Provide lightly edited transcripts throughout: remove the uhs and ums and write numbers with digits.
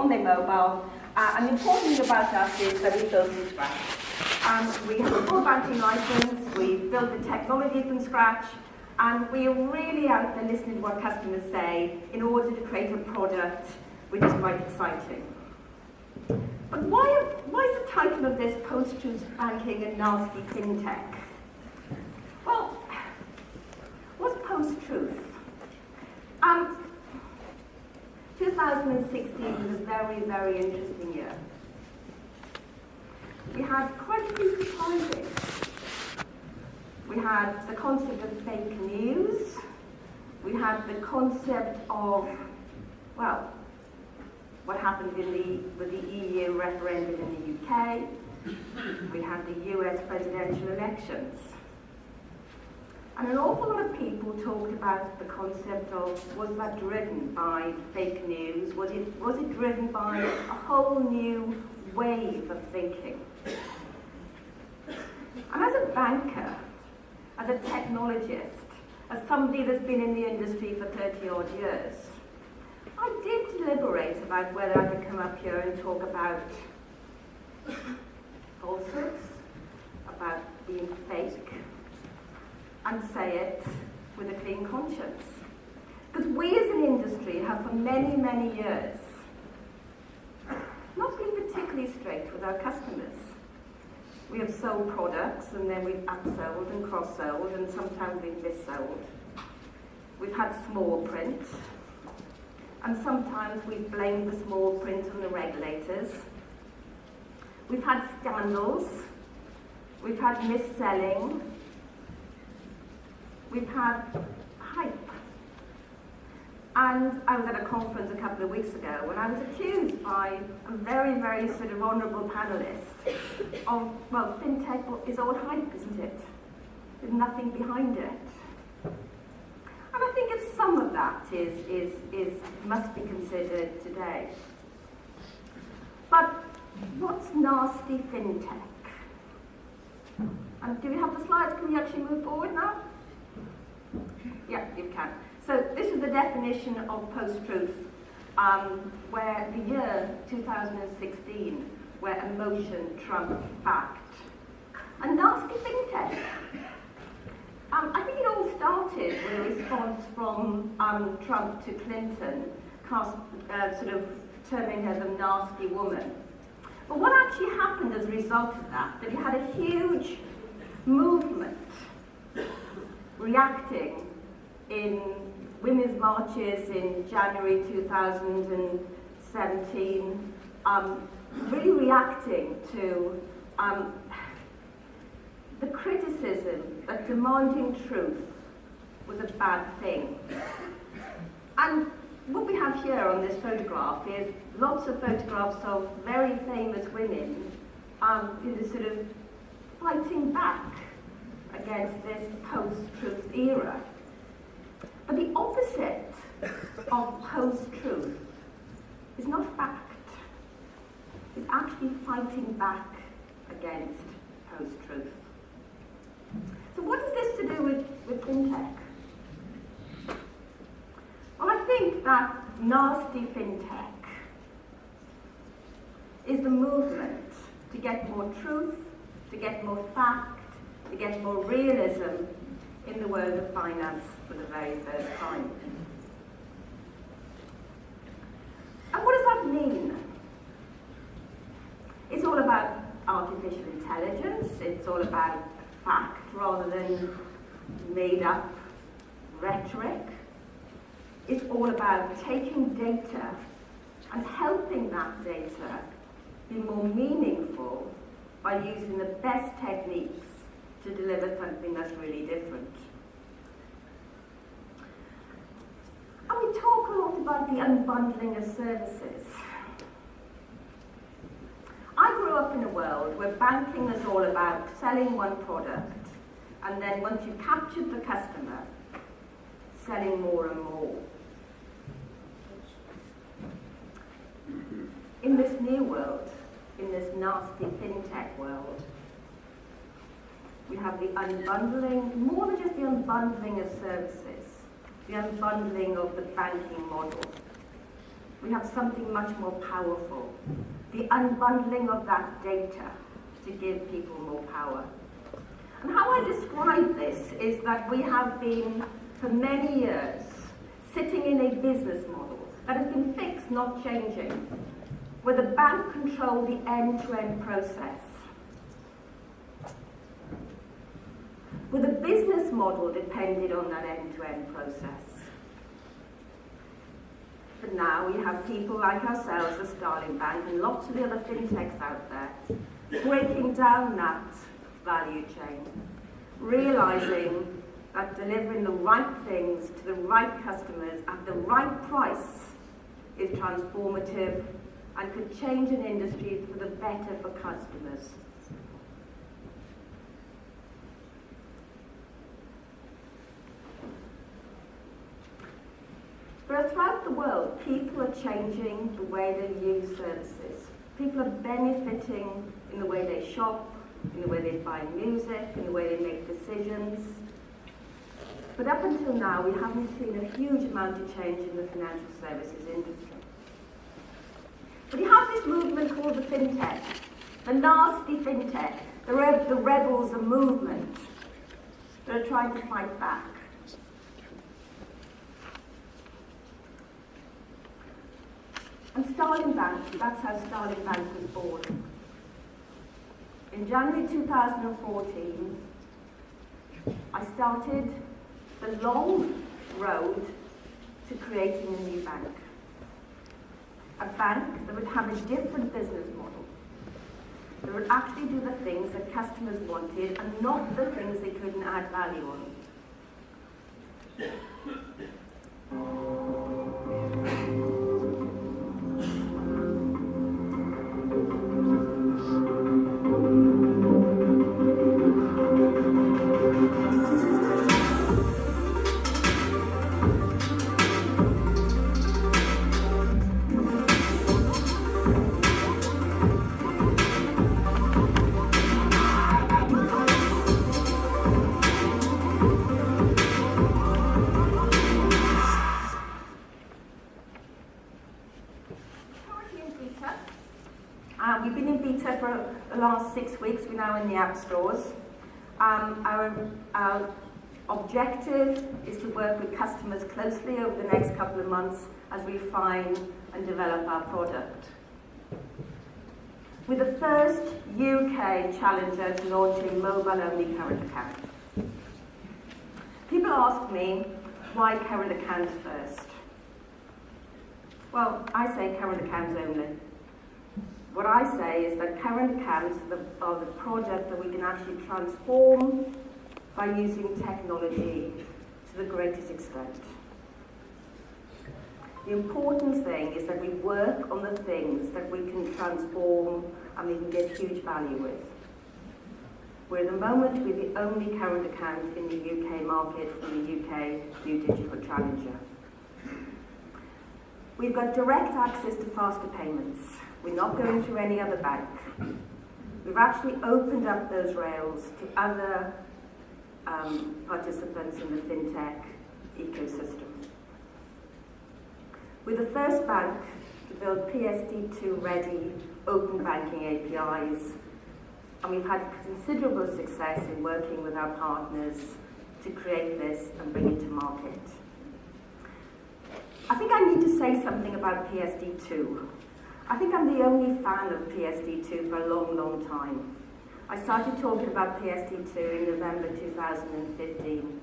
on their mobile. And the important thing about us is that we built from scratch. We have a full banking license, we've built the technology from scratch, and we are really out there listening to what customers say in order to create a product which is quite exciting. But why is the title of this Post-Truth Banking and Nasty FinTech? Well, what's post-truth? 2016 was a very, very interesting year. We had quite a few surprises. We had the concept of fake news. We had the concept of, well, what happened with the EU referendum in the UK. We had the US presidential elections. And an awful lot of people talked about the concept of, was that driven by fake news? Was it driven by a whole new wave of thinking? And as a banker, as a technologist, as somebody that's been in the industry for 30 odd years, I did deliberate about whether I could come up here and talk about falsehoods, about being fake, and say it with a clean conscience. Because we as an industry have for many, many years not been particularly straight with our customers. We have sold products and then we've upsold and cross-sold and sometimes we've missold. We've had small print and sometimes we've blamed the small print on the regulators. We've had scandals, we've had mis-selling, we've had hype. And I was at a conference a couple of weeks ago when I was accused by a very, very sort of honourable panellist of, well, FinTech is all hype, isn't it? There's nothing behind it. And I think if some of that must be considered today. But what's nasty FinTech? And do we have the slides? Can we actually move forward now? Yeah, you can. So this is the definition of post-truth, where the year 2016, where emotion trumped fact. And nasty FinTech. I think it all started with a response from Trump to Clinton, sort of terming her the nasty woman. But what actually happened as a result of that you had a huge movement reacting in women's marches in January 2017, really reacting to the criticism that demanding truth was a bad thing. And what we have here on this photograph is lots of photographs of very famous women sort of fighting back against this post-truth era. But the opposite of post-truth is not fact. It's actually fighting back against post-truth. So what has this to do with FinTech? Well, I think that nasty FinTech is the movement to get more truth, to get more fact, to get more realism in the world of finance for the very first time. And what does that mean? It's all about artificial intelligence, it's all about fact rather than made up rhetoric. It's all about taking data and helping that data be more meaningful by using the best techniques to deliver something that's really different. And we talk a lot about the unbundling of services. I grew up in a world where banking was all about selling one product, and then once you captured the customer, selling more and more. In this new world, in this nasty FinTech world, we have the unbundling, more than just the unbundling of services, the unbundling of the banking model. we have something much more powerful. The unbundling of that data to give people more power. And how I describe this is that we have been, for many years, sitting in a business model that has been fixed, not changing, where the bank controlled the end-to-end process. Where the business model depended on that end-to-end process. But now we have people like ourselves, the Starling Bank, and lots of the other fintechs out there, breaking down that value chain, realizing that delivering the right things to the right customers at the right price is transformative and could change an industry for the better for customers. But throughout the world, people are changing the way they use services. People are benefiting in the way they shop, in the way they buy music, in the way they make decisions. But up until now, we haven't seen a huge amount of change in the financial services industry. But you have this movement called the fintech, the nasty fintech, the rebels, the movement that are trying to fight back. And Starling Bank, that's how Starling Bank was born. In January 2014, I started the long road to creating a new bank. A bank that would have a different business model, that would actually do the things that customers wanted and not the things they couldn't add value on. We've been in beta for the last 6 weeks. We're now in the app stores. Our objective is to work with customers closely over the next couple of months as we refine and develop our product. We're the first UK challenger to launch a mobile-only current account. People ask me, why current accounts first? Well, I say current accounts only. What I say is that current accounts are the product that we can actually transform by using technology to the greatest extent. The important thing is that we work on the things that we can transform and we can get huge value with. We're at the moment we're the only current account in the UK market from the UK New Digital Challenger. We've got direct access to faster payments. We're not going through any other bank. We've actually opened up those rails to other participants in the fintech ecosystem. We're the first bank to build PSD2 ready open banking APIs, and we've had considerable success in working with our partners to create this and bring it to market. I think I need to say something about PSD2. I think I'm the only fan of PSD2 for a long, long time. I started talking about PSD2 in November 2015.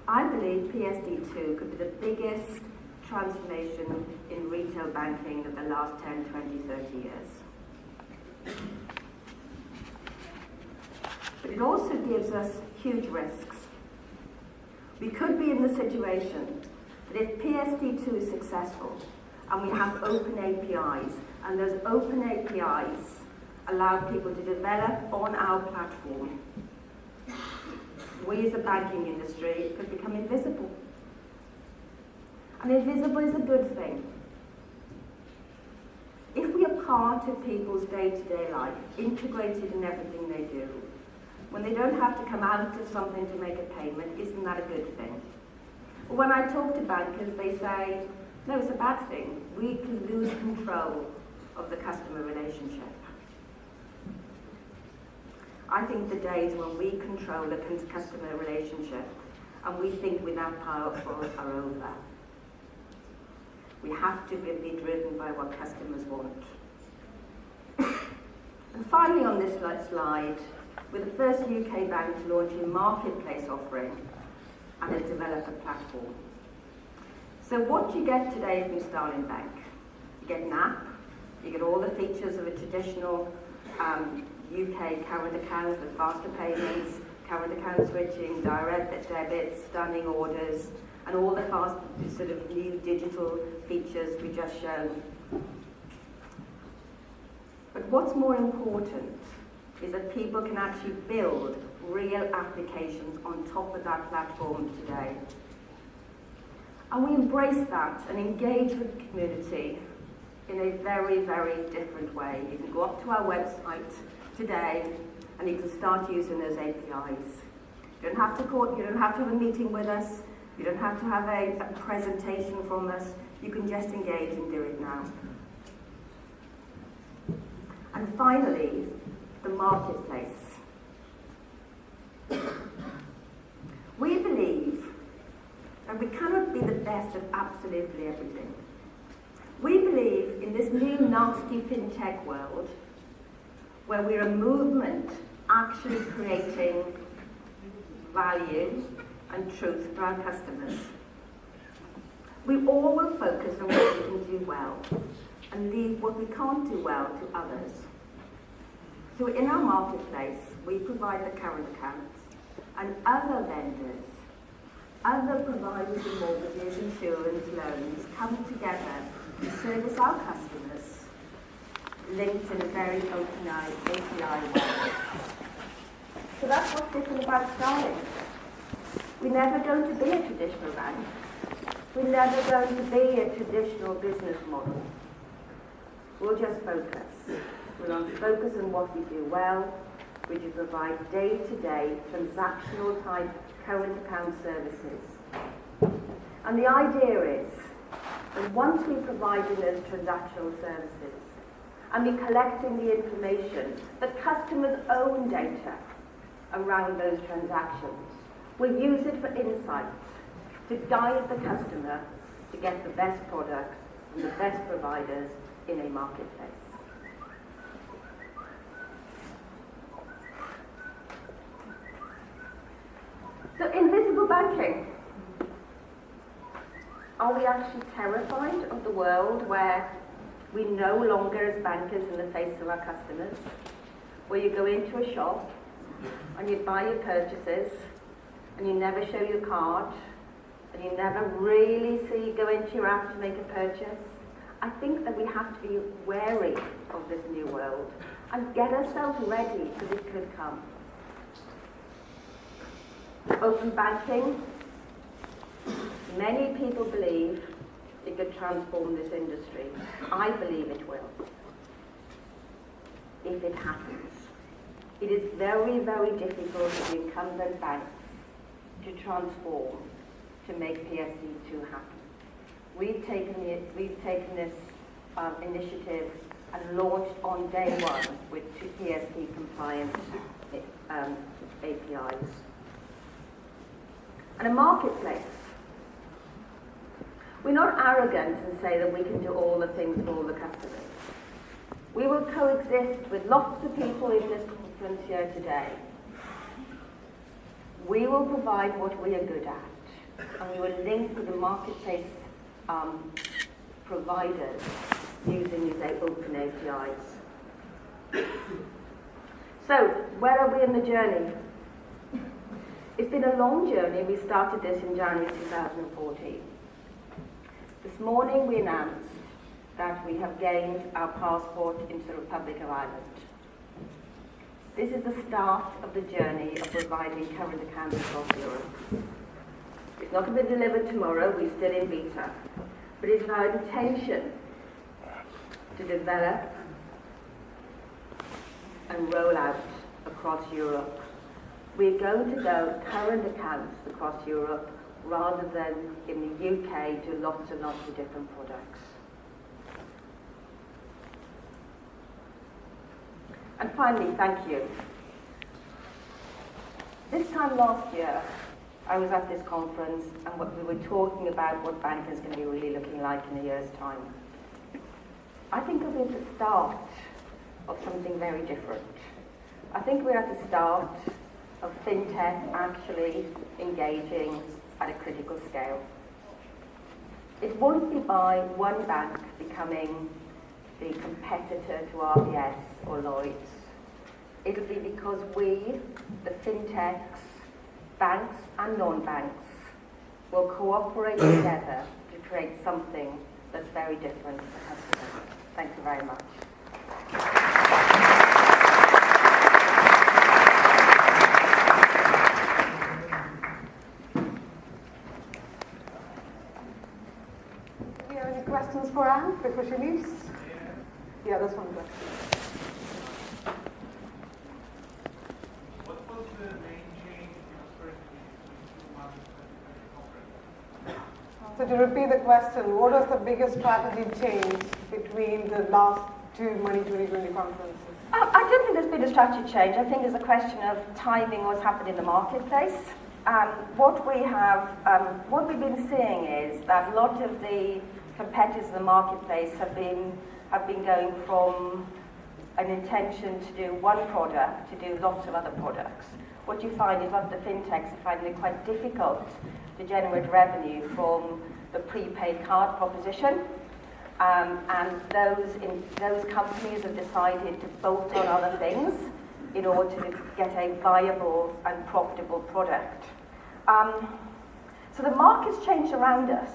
I believe PSD2 could be the biggest transformation in retail banking of the last 10, 20, 30 years. But it also gives us huge risks. We could be in the situation that if PSD2 is successful, and we have open APIs, and those open APIs allow people to develop on our platform, we as a banking industry could become invisible. And invisible is a good thing. If we are part of people's day-to-day life, integrated in everything they do, when they don't have to come out of something to make a payment, isn't that a good thing? When I talk to bankers, they say, No, it's a bad thing. We can lose control of the customer relationship. I think the days when we control the customer relationship and we think we're that powerful are over. We have to be driven by what customers want. And finally on this slide, we're the first UK bank to launch a marketplace offering and a developer platform. So what you get today from Starling Bank, you get an app, you get all the features of a traditional UK current account with faster payments, current account switching, direct debits, standing orders, and all the fast sort of new digital features we just shown. But what's more important is that people can actually build real applications on top of that platform today. And we embrace that and engage with the community in a very, very different way. You can go up to our website today and you can start using those APIs. You don't have to have a meeting with us. You don't have to have a presentation from us. You can just engage and do it now. And finally, the marketplace. We believe that we cannot be the best at absolutely everything. We believe in this new nasty fintech world where we're a movement actually creating value and truth for our customers. We all will focus on what we can do well and leave what we can't do well to others. So in our marketplace, we provide the current accounts, and other vendors, other providers of mortgages, insurance, loans come together to service our customers, linked in a very open API way. So that's what's different about Starling. We're never going to be a traditional bank. We're never going to be a traditional business model. We'll just focus. We'll focus on what we do well, which is provide day-to-day transactional type current account services. And the idea is that once we provide those transactional services and we're collecting the information, the customer's own data around those transactions, we'll use it for insight to guide the customer to get the best product from the best providers in a marketplace. So invisible banking. Are we actually terrified of the world where we no longer as bankers in the face of our customers, where you go into a shop and you buy your purchases and you never show your card and you never really go into your app to make a purchase? I think that we have to be wary of this new world and get ourselves ready because it could come. Open banking, many people believe it could transform this industry. I believe it will, if it happens. It is very, very difficult for the incumbent banks to transform, to make PSD2 happen. We've taken this initiative and launched on day one with PSD compliant APIs. And a marketplace. We're not arrogant and say that we can do all the things for all the customers. We will coexist with lots of people in this conference here today. We will provide what we are good at, and we will link with the marketplace providers using these open APIs. So, where are we in the journey? It's been a long journey. We started this in January 2014. This morning we announced that we have gained our passport into the Republic of Ireland. This is the start of the journey of providing current accounts across Europe. It's not going to be delivered tomorrow, we're still in beta, but it's our intention to develop and roll out across Europe. We're going to go current accounts across Europe rather than in the UK do lots and lots of different products. And finally, thank you. This time last year, I was at this conference and we were talking about what banking is going to be really looking like in a year's time. I think we're at the start of something very different. I think we're at the start of fintech actually engaging at a critical scale. It won't be by one bank becoming the competitor to RBS or Lloyds. It'll be because we, the fintechs, banks and non-banks, will cooperate together to create something that's very different for customers. Thank you very much. Do you have any questions for Anne before she leaves? Yeah, that's one question. What was the main change in your strategy between 2 months and the conference? So to repeat the question, what was the biggest strategy change between the last 2 Money 2020 conferences? I don't think there's been a strategy change. I think there's a question of timing what's happened in the marketplace. What we've been seeing is that a lot of the competitors in the marketplace have been going from an intention to do one product to do lots of other products. What you find is a lot of the fintechs are finding it quite difficult to generate revenue from the prepaid card proposition. And those companies have decided to bolt on other things in order to get a viable and profitable product. So the market's changed around us.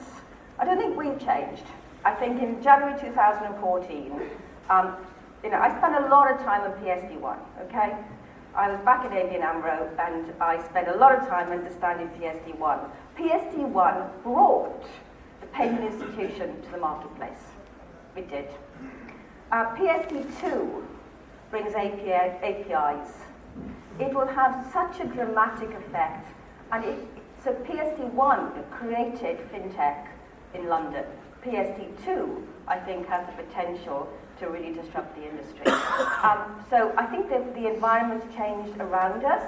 I don't think we've changed. I think in January 2014, I spent a lot of time on PSD1, okay? I was back at ABN AMRO and I spent a lot of time understanding PSD1. PSD1 brought the payment institution to the marketplace. It did. PSD2 brings APIs. It will have such a dramatic effect. So PSD1 created fintech in London. PSD2, I think, has the potential to really disrupt the industry. So I think that the environment's changed around us.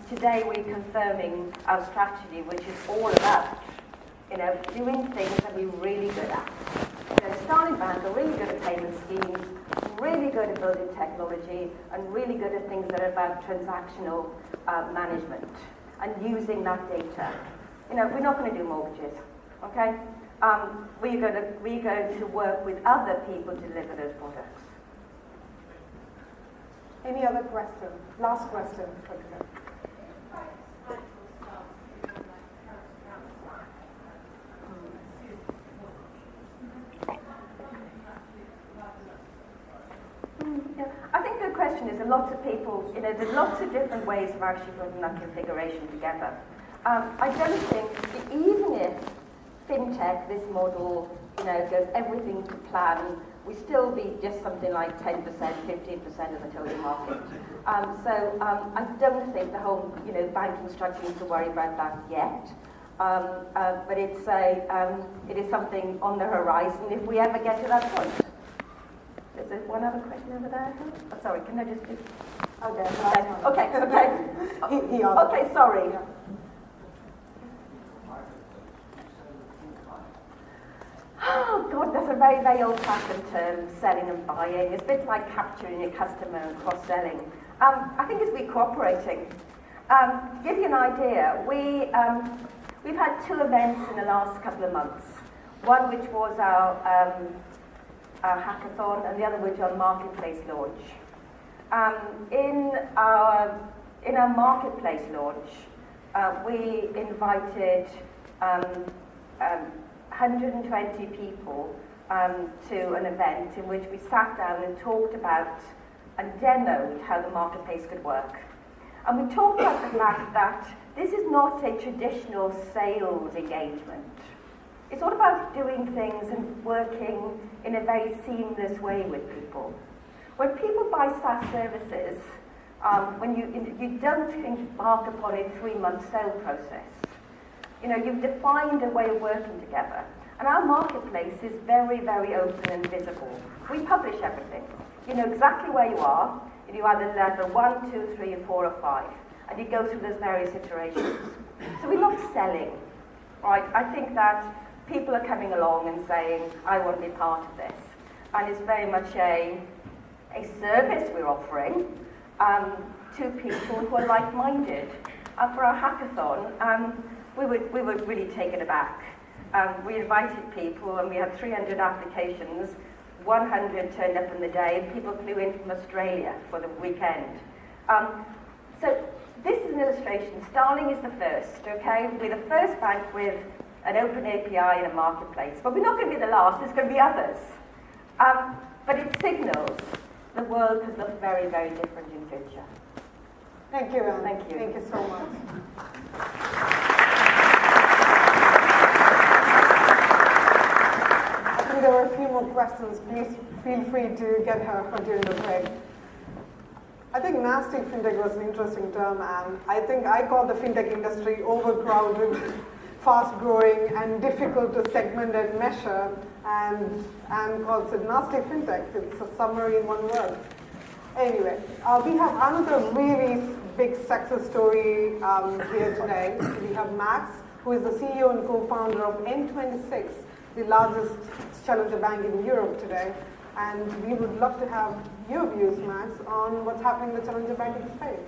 Today we're confirming our strategy, which is all about, doing things that we're really good at. Starling Bank are really good at payment schemes, really good at building technology, and really good at things that are about transactional management and using that data. We're not going to do mortgages, okay? We're going to work with other people to deliver those products. Any other question? Last question for today. I think the question is a lot of people, there's lots of different ways of actually putting that configuration together. I don't think, even if fintech, this model, goes everything to plan, we still be just something like 10%, 15% of the total market. So I don't think the whole, banking structure needs to worry about that yet. But it is something on the horizon if we ever get to that point. Is there one other question over there? Oh, sorry, can I just do? Oh, there. Okay. Okay, Okay, sorry. Yeah. Oh, God, that's a very, very old-fashioned term, selling and buying. It's a bit like capturing your customer and cross-selling. I think it's be cooperating. To give you an idea, we've had 2 events in the last couple of months. One which was our hackathon, and the other which was our marketplace launch. In our marketplace launch, we invited 120 people to an event in which we sat down and talked about and demoed how the marketplace could work. And we talked about the fact that this is not a traditional sales engagement. It's all about doing things and working in a very seamless way with people. When people buy SaaS services, when you don't embark upon a 3-month sale process. You know, you've defined a way of working together. And our marketplace is very, very open and visible. We publish everything. You know exactly where you are. You either level 1, 2, 3, or 4, or 5. And you go through those various iterations. So we're not selling, right? I think that people are coming along and saying, I want to be part of this. And it's very much a service we're offering to people who are like-minded. For our hackathon, we were really taken aback. We invited people and we had 300 applications, 100 turned up in the day, and people flew in from Australia for the weekend. So this is an illustration. Starling is the first, okay? We're the first bank with an open API and a marketplace, but we're not going to be the last, there's going to be others. But it signals the world could look very, very different in future. Thank you, Anne. Thank you. Thank you so much. I think there were a few more questions. Please feel free to get her for during the break. I think nasty fintech was an interesting term, and I think I call the fintech industry overcrowded, fast-growing, and difficult to segment and measure, and Anne calls it nasty fintech. It's a summary in one word. Anyway, we have another really big success story here today. We have Max, who is the CEO and co-founder of N26, the largest challenger bank in Europe today. And we would love to have your views, Max, on what's happening in the challenger banking space.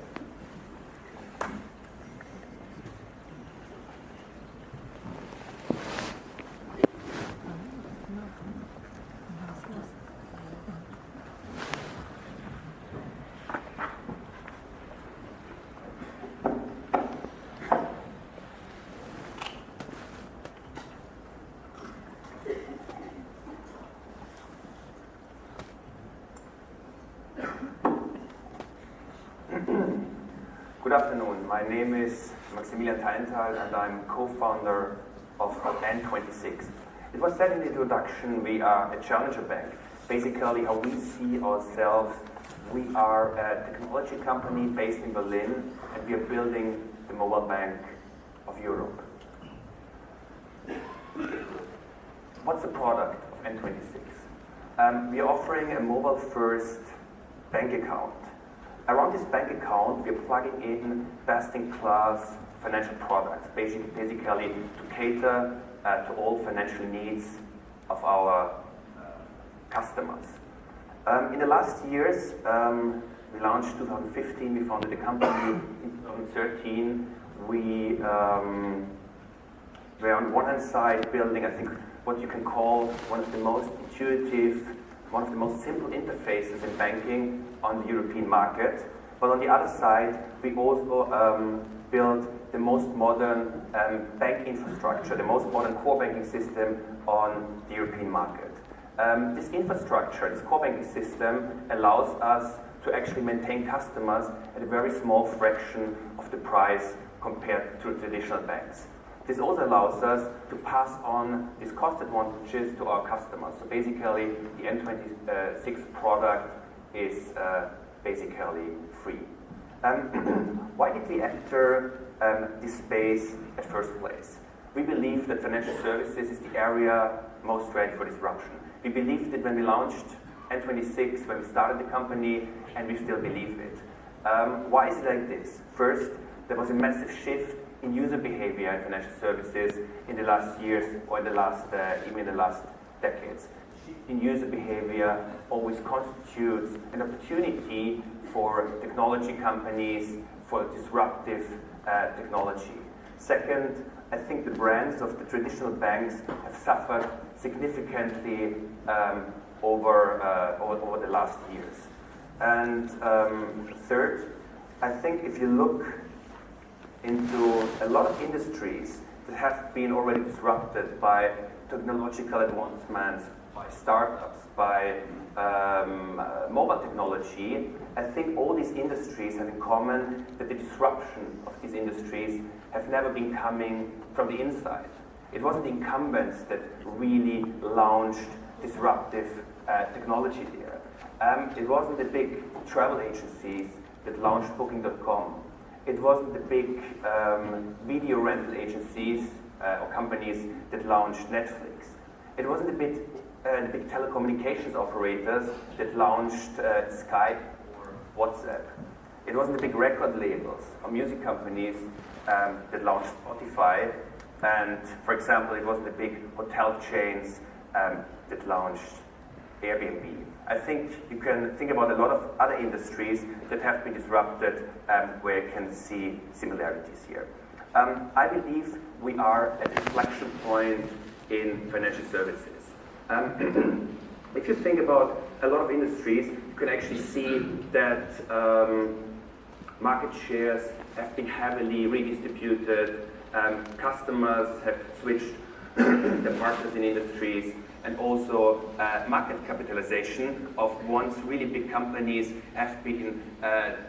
Good afternoon. My name is Maximilian Teintal and I'm co-founder of N26. It was said in the introduction, we are a challenger bank. Basically, how we see ourselves, we are a technology company based in Berlin and we are building the mobile bank of Europe. What's the product of N26? We are offering a mobile-first bank account. Around this bank account, we're plugging in best-in-class financial products, basically to cater to all financial needs of our customers. In the last years, we launched 2015, we founded the company. In 2013, we were on one hand side building, I think, what you can call one of the most intuitive, one of the most simple interfaces in banking on the European market. But on the other side, we also built the most modern bank infrastructure, the most modern core banking system on the European market. This infrastructure, this core banking system, allows us to actually maintain customers at a very small fraction of the price compared to traditional banks. This also allows us to pass on these cost advantages to our customers. So basically, the N26 product is basically free. Why did we enter this space at first place? We believe that financial services is the area most ready for disruption. We believed it when we launched N26, when we started the company, and we still believe it. Why is it like this? First, there was a massive shift in user behavior in financial services in the last years, or in the last, even in the last decades. In user behavior always constitutes an opportunity for technology companies, for disruptive technology. Second, I think the brands of the traditional banks have suffered significantly over the last years. And third, I think if you look into a lot of industries that have been already disrupted by technological advancements, by startups, by mobile technology, I think all these industries have in common that the disruption of these industries have never been coming from the inside. It wasn't the incumbents that really launched disruptive technology there. It wasn't the big travel agencies that launched Booking.com. It wasn't the big video rental agencies or companies that launched Netflix. It wasn't the big telecommunications operators that launched Skype or WhatsApp. It wasn't the big record labels or music companies that launched Spotify. And, for example, it wasn't the big hotel chains that launched Airbnb. I think you can think about a lot of other industries that have been disrupted where you can see similarities here. I believe we are at an inflection point in financial services. If you think about a lot of industries, you can actually see that market shares have been heavily redistributed, customers have switched their partners in industries, and also market capitalization of once really big companies have been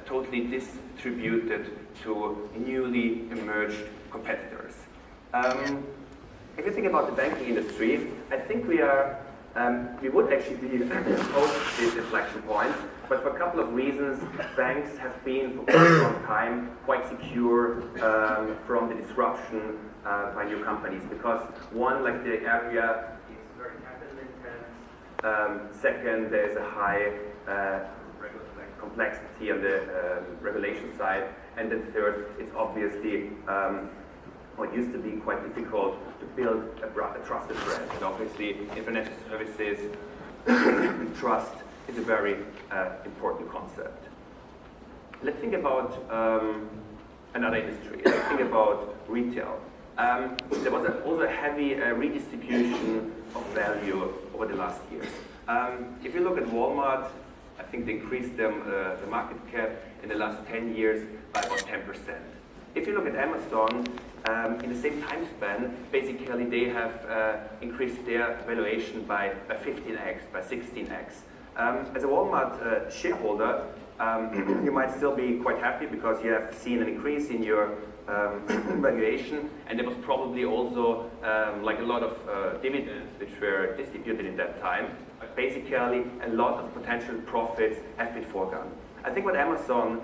totally distributed to newly emerged competitors. If you think about the banking industry, I think we would actually be post this inflection point, but for a couple of reasons, banks have been for quite a long time quite secure from the disruption by new companies. Because one, like the area is very capital intense. Second, there's a high complexity on the regulation side. And then third, it's obviously what used to be quite difficult to build a trusted brand. And obviously, in financial services, trust is a very important concept. Let's think about another industry. Let's think about retail. There was also a heavy redistribution of value over the last years. If you look at Walmart, I think they increased the market cap in the last 10 years by about 10%. If you look at Amazon, in the same time span, basically they have increased their valuation by 15x, by 16x. As a Walmart shareholder, you might still be quite happy because you have seen an increase in your valuation, and there was probably also like a lot of dividends which were distributed in that time. But basically, a lot of potential profits have been foregone. I think what Amazon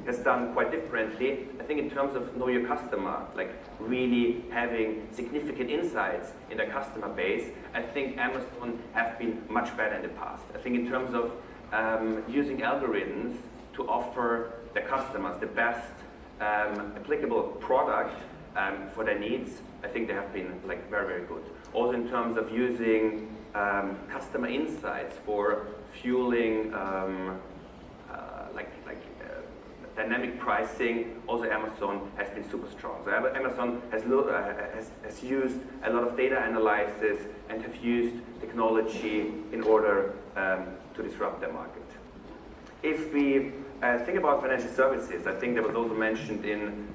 has done quite differently, I think in terms of know your customer, like really having significant insights in their customer base, I think Amazon have been much better in the past. I think in terms of using algorithms to offer their customers the best applicable product for their needs, I think they have been like very, very good. Also in terms of using customer insights for fueling dynamic pricing, also Amazon has been super strong. So Amazon has used a lot of data analysis and have used technology in order to disrupt their market. If we think about financial services, I think that was also mentioned in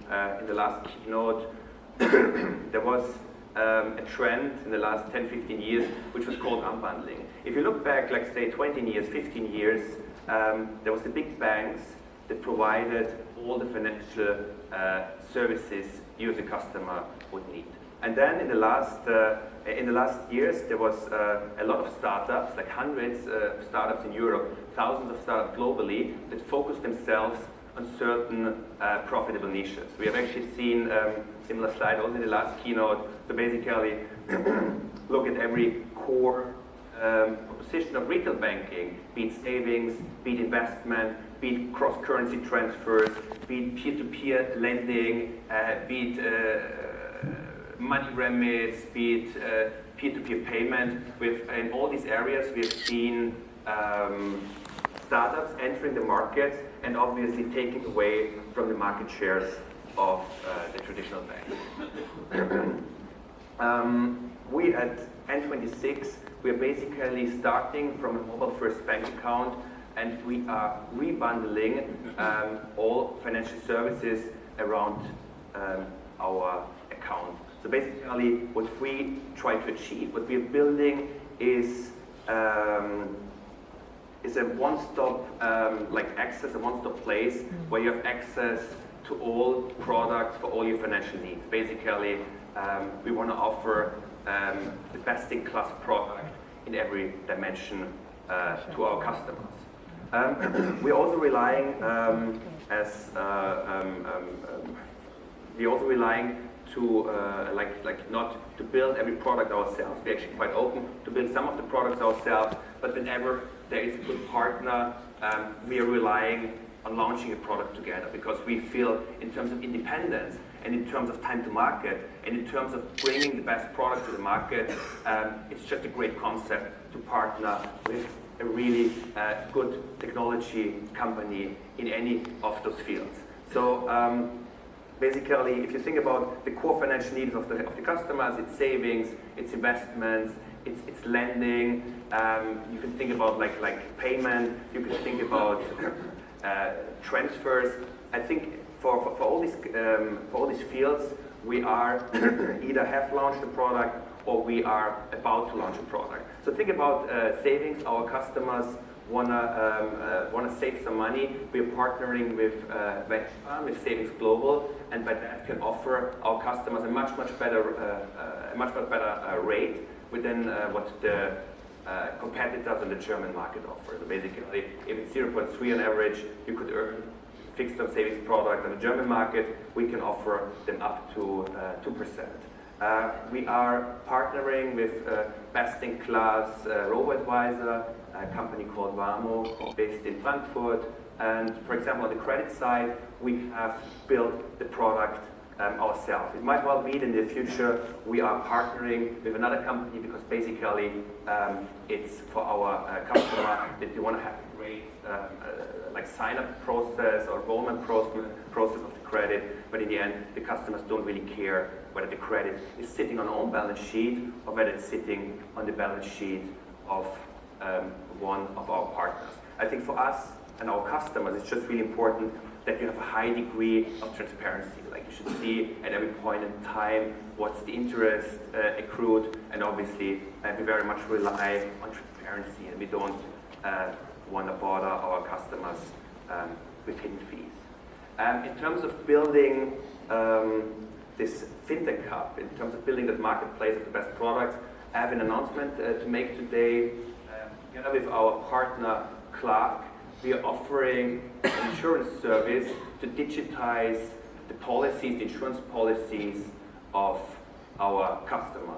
the last keynote, there was a trend in the last 10, 15 years, which was called unbundling. If you look back, like say 20 years, 15 years, there was the big banks that provided all the financial services you as a customer would need. And then in the last years, there was a lot of startups, like hundreds of startups in Europe, thousands of startups globally, that focused themselves on certain profitable niches. We have actually seen similar slide also in the last keynote. So basically, look at every core proposition of retail banking, be it savings, be it investment, be it cross-currency transfers, be it peer-to-peer lending, be it money remittance, be it peer-to-peer payment. In all these areas, we have seen startups entering the market and obviously taking away from the market shares of the traditional banks. We at N26, we are basically starting from a mobile-first bank account, and we are rebundling all financial services around our account. So basically, what we try to achieve, what we are building is a one-stop access, a one-stop place where you have access to all products for all your financial needs. Basically, we want to offer the best-in-class product in every dimension to our customers. We're also relying to not to build every product ourselves. We're actually quite open to build some of the products ourselves, but whenever there is a good partner, we are relying on launching a product together, because we feel in terms of independence and in terms of time to market and in terms of bringing the best product to the market, it's just a great concept to partner with a really good technology company in any of those fields. So basically, if you think about the core financial needs of the customers, it's savings, it's investments, it's lending. You can think about like payment. You can think about transfers. I think for all these fields, we are either have launched a product or we are about to launch a product. So think about savings. Our customers wanna save some money. We're partnering with Savings Global, and by that can offer our customers a much better rate within what the competitors in the German market offer. So basically, if it's 0.3 on average, you could earn fixed term savings product on the German market. We can offer them up to 2%. We are partnering with best-in-class robo-advisor, a company called Vamo, based in Frankfurt. And for example, on the credit side, we have built the product ourselves. It might well be that in the future we are partnering with another company, because basically it's for our customer that they want to have a great like sign-up process or enrollment process of the credit, but in the end the customers don't really care whether the credit is sitting on our own balance sheet or whether it's sitting on the balance sheet of one of our partners. I think for us and our customers, it's just really important that you have a high degree of transparency. Like, you should see at every point in time what's the interest accrued, and obviously we very much rely on transparency, and we don't want to bother our customers with hidden fees. In terms of building this FinTech Hub, in terms of building that marketplace of the best products, I have an announcement to make today. Together with our partner Clark, we are offering an insurance service to digitize the policies, the insurance policies of our customer.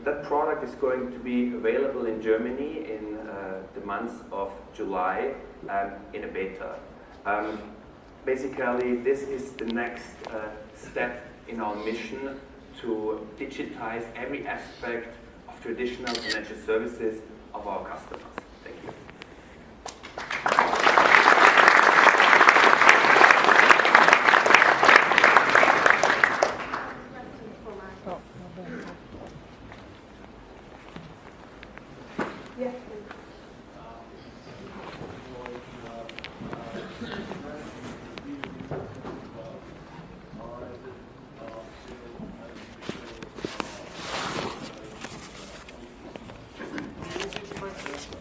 That product is going to be available in Germany in the month of July in a beta. Basically, this is the next step in our mission to digitize every aspect of traditional financial services of our customers. Thank you. Yes,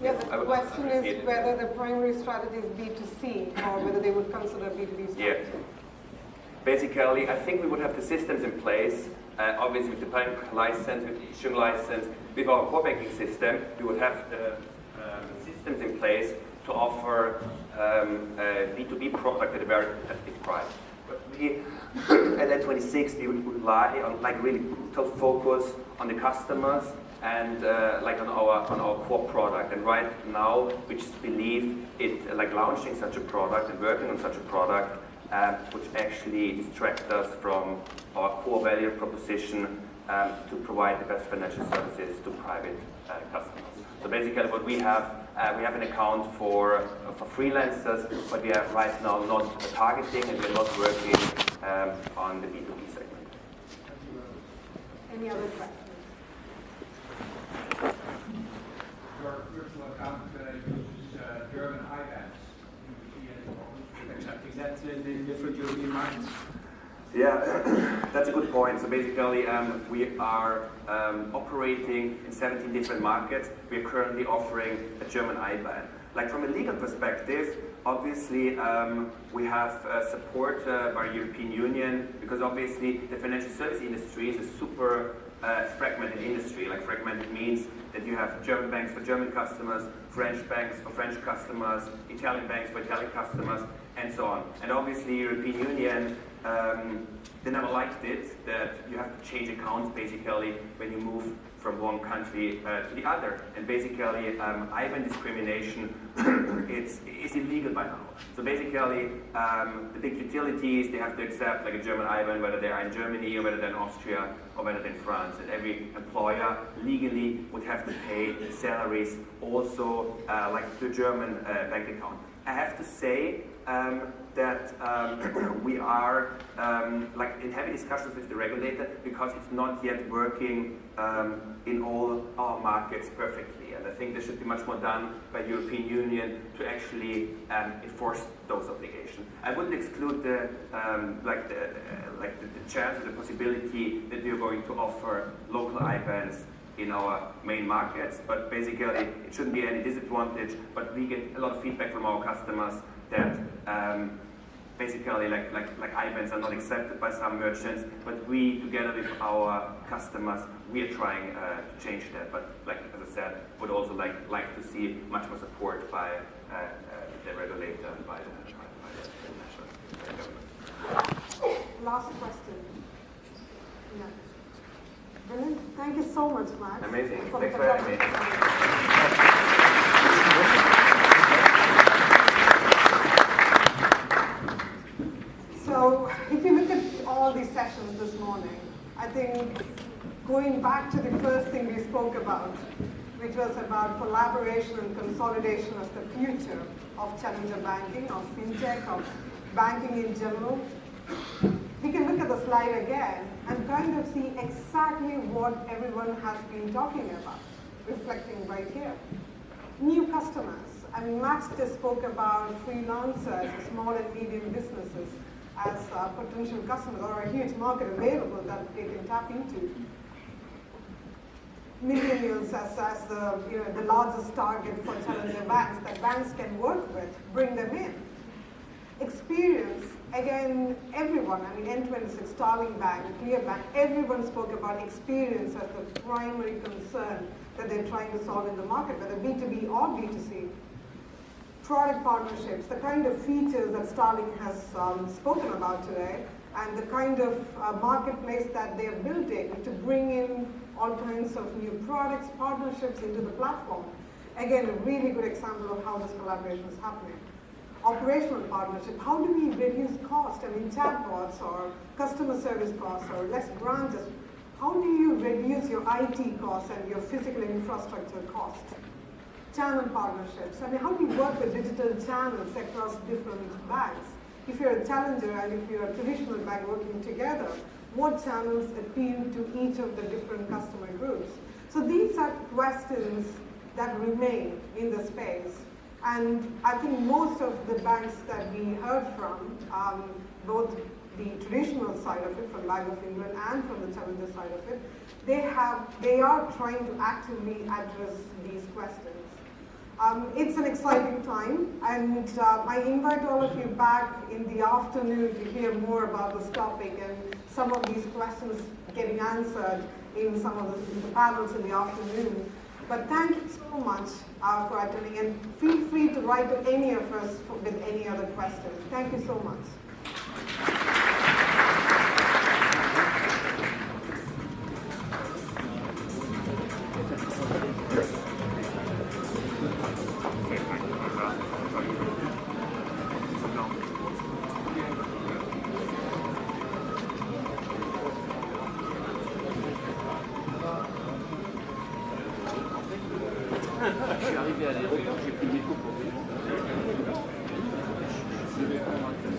yeah, the question is whether the primary strategy is B2C or whether they would consider B2B strategy. Yeah. Basically, I think we would have the systems in place, obviously with the bank license, with the issuing license, with our core banking system, we would have the systems in place to offer a B2B product at a very competitive price. But we, at N26, we would rely on like really total focus on the customers and like on our core product. And right now, we just believe it like launching such a product and working on such a product which actually distract us from our core value proposition to provide the best financial services to private customers. So basically, what we have an account for freelancers, but we are right now not targeting, and we are not working on the B2B segment. Any other questions? Your virtual account uses German IBANs. Do you see any problems accepting that in the different European markets? Yeah, that's a good point. So basically, we are operating in 17 different markets. We are currently offering a German IBAN. Like, from a legal perspective, obviously we have support by European Union, because obviously the financial service industry is a super fragmented industry. Like, fragmented means that you have German banks for German customers, French banks for French customers, Italian banks for Italian customers, and so on. And obviously European Union they never liked it, that you have to change accounts basically when you move from one country to the other. And basically, IBAN discrimination is illegal by now. So basically, the big utilities, they have to accept like a German IBAN, whether they are in Germany or whether they're in Austria or whether they're in France. And every employer legally would have to pay salaries also like to a German bank account. I have to say that we are like in heavy discussions with the regulator because it's not yet working in all our markets perfectly. And I think there should be much more done by the European Union to actually enforce those obligations. I wouldn't exclude the chance or the possibility that we are going to offer local IBANs in our main markets, but basically it shouldn't be any disadvantage. But we get a lot of feedback from our customers that basically like IBANs are not accepted by some merchants, but we together with our customers we are trying to change that. But like as I said, would also like to see much more support by the regulator and by the national government. Last question. Yeah. Brilliant. Thank you so much, Max. Amazing. Thanks for having me. So, if you look at all these sessions this morning, I think going back to the first thing we spoke about, which was about collaboration and consolidation as the future of challenger banking, of fintech, of banking in general, we can look at the slide again and kind of see exactly what everyone has been talking about, reflecting right here. New customers. I mean, Max just spoke about freelancers, small and medium businesses as potential customers or a huge market available that they can tap into. Millennials as the largest target for challenger banks that banks can work with, bring them in. Experience, again, everyone, I mean, N26, Starling Bank, Clearbank, everyone spoke about experience as the primary concern that they're trying to solve in the market, whether B2B or B2C. Product partnerships, the kind of features that Starling has spoken about today, and the kind of marketplace that they're building to bring in all kinds of new products, partnerships into the platform. Again, a really good example of how this collaboration is happening. Operational partnership, how do we reduce cost? I mean, chatbots or customer service costs or less branches. How do you reduce your IT costs and your physical infrastructure costs? Channel partnerships. I mean, how do you work with digital channels across different banks? If you're a challenger and if you're a traditional bank working together, what channels appeal to each of the different customer groups? So these are questions that remain in the space. And I think most of the banks that we heard from, both the traditional side of it, from Bank of England and from the challenger side of it, they are trying to actively address these questions. It's an exciting time, and I invite all of you back in the afternoon to hear more about this topic and some of these questions getting answered in some of the panels in the afternoon. But thank you so much for attending, and feel free to write to any of us with any other questions. Thank you so much. Je suis arrivé à l'aéroport, j'ai pris l'écho pour venir. Je vais prendre un peu.